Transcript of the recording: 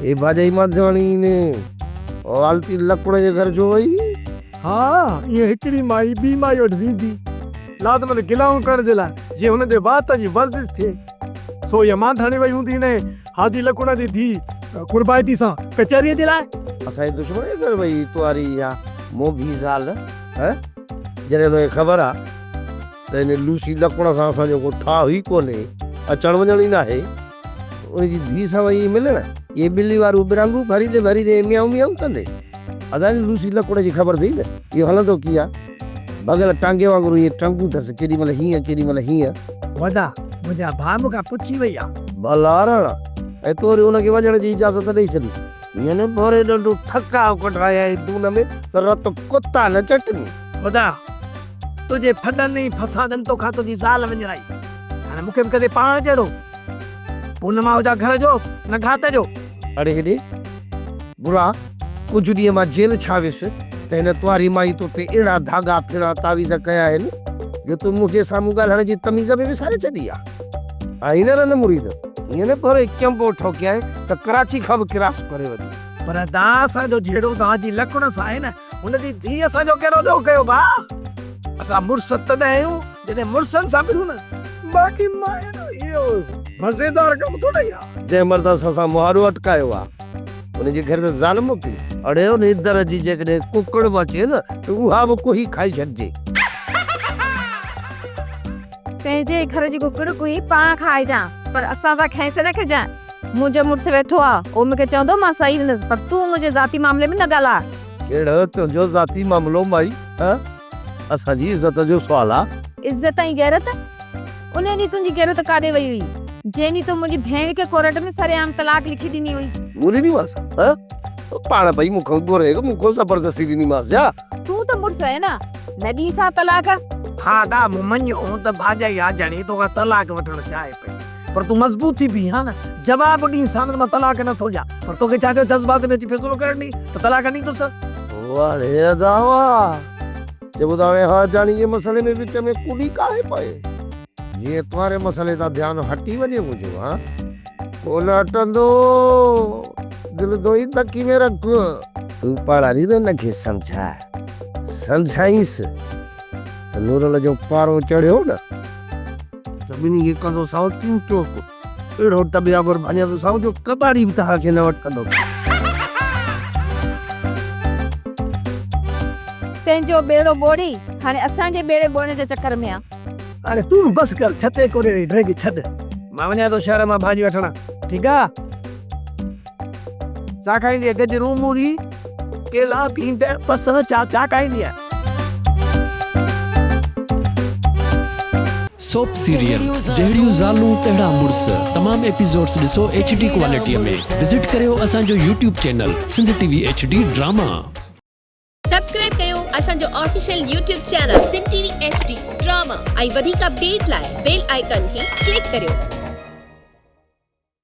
ए भाजाई माधवानी ने आलती लकड़ जे घर जो वई। हाँ ये हिकड़ी माई बी माई वटि वेंदी लाज़मन गिलाऊं करण जे लाइ जीअं हुन जे वात जी वर्जिश थिए। सो इहा मांधाणी वई हूंदी ने हाजी लकुड़ जी धी कुर्बाइती सां कचहरीअ जे लाइ। असांजे दुश्मन जे घर वई तुआरी या मोभी ज़ाल है जॾहिं हुनखे ख़बर आहे त हिन लूसी लकुड़ सां असांजो को ठाह ई कोन्हे अचण वञण ई न आहे उनजी धीउ सां वई मिलण ये ॿिली वारो बिरंगू भरीदे भरीदे मियाऊं मियाऊं कंदे अदानी लूसी लकुड़ जी ख़बर थी न इहो हलंदो कीअं बगल टांगे वांगुरु इहे टंगू अथसि केॾी महिल हीअं केॾी महिल हीअं। वॾा मुंहिंजा भाउ मूंखां पुछी वई आहे बलारण ऐं तो वरी हुनखे वञण जी इजाज़त ॾेई छॾी हीअं न भोरे ॾंडू ठका कढाया दून में त रत कुता न चटनी। वॾा तुंहिंजे फॾनि ई फसादनि तोखां तुंहिंजी ज़ाल वञणाई हाणे मूंखे बि कॾहिं पाण जहिड़ो पूनमा हुजा घर जो न घाट जो। अड़े हेॾे बुरा कुझु ॾींहं मां जेल छा वियुसि त हिन तुआरी माई तो ते अहिड़ा धागा फिरा तावीज़ कया आहिनि जो तूं मुंहिंजे साम्हूं ॻाल्हाइण जी तमीज़ में विसारे छॾी आहे। न मुरीद हीअं न भरे कैंपो ठोकियां त कराची खां बि क्रास करे वञी पर तव्हां असांजो जहिड़ो तव्हांजी लकुड़ सां आहे न हुनजी धीउ असांजो कहिड़ो ॾोह कयो भाउ। असां मुड़ुस तॾहिं आहियूं जॾहिं मुड़ुसनि सां मिलूं न बाक़ी मां इहो मज़ेदार कमु थोड़े आहे। जंहिं मर्द असां मुहारो अटकायो आहे उनजे घर त ज़ाल मोकिली अड़े उन दर जी जेकॾहिं कुकड़ बि अचे न त उहा बि कोई खाई छॾिजे। पंहिंजे घर जी कुकड़ कोई पाण खाइजां पर असां सां खैस न कजां। मुंहिंजो मुड़ुस वेठो आहे उहो मूंखे चवंदो मां सही हूंदसि पर तूं मुंहिंजे ज़ाती मामले में न ॻाल्हाए। कहिड़ो तुंहिंजो ज़ाती मामिलो माई असांजी इज़त जो सुवाल आहे। इज़त ऐं गैरत उन ॾींहुं तुंहिंजी गैरत काॾे वई हुई जंहिं ॾींहुं तूं मुंहिंजी भेण खे कोर्ट में सरेआम तलाक लिखी ॾिनी हुई। मुरी नी मास पाण भई मूंखां घुरे मूंखां ज़बरदस्ती ॾिनी मास जा तूं त मुड़ुस आहे न न ॾींसां तलाक। हा दा मञो त भाॼाई आ ॼणी तोखां तलाक वठण चाहे पई पर तूं मज़बूत थी बीह हा न जवाब ॾींसां न मां तलाक नथो ॾियां पर तोखे छा थियो जज़्बात में अची फ़ैसिलो करण ॾी त तलाक ॾींदुसि। वारे दावा चइबो था हा ॼाणी ये मसले में विच में कुड़ी काहे पए जीअं तुम्हारे मसले तां ध्यानु हटी वञे मुंहिंजो हा कोन हटंदो दिलि दोई तकी में रख तूं पढ़ारी त हुनखे सम्झाईंसि त नूरल जो पारो चढ़ियो न सभिनी खे कंदो साओ तीन टोक अहिड़ो तबियागुर भञंदो साओ जो कबाड़ी बि तव्हांखे न वठंदो। पंहिंजो बेड़ो ॿोड़ी हाणे असांजे बेड़े ॿोड़े जे चक्कर में आहे। अरे तूं बस कर छते कोरे ड्रेग छॾ मां वञा थो शहर मां भाॼी वठण ठीकु आहे। छा खाईंदी आहे गजरूं मूरी केला पींदे बस छा खाईंदी आहे। सोप सीरियल जहिड़ियूं ज़ालूं तहिड़ा मुड़ुस तमाम एपिसोड्स ॾिसो HD क्वालिटीअ में विज़िट करियो असांजो YouTube channel Sindh TV HD drama. Subscribe कयो असांजो official YouTube channel Sindh TV HD drama ऐं वधीक अपडेट लाइ बेल आइकन खे क्लिक करियो।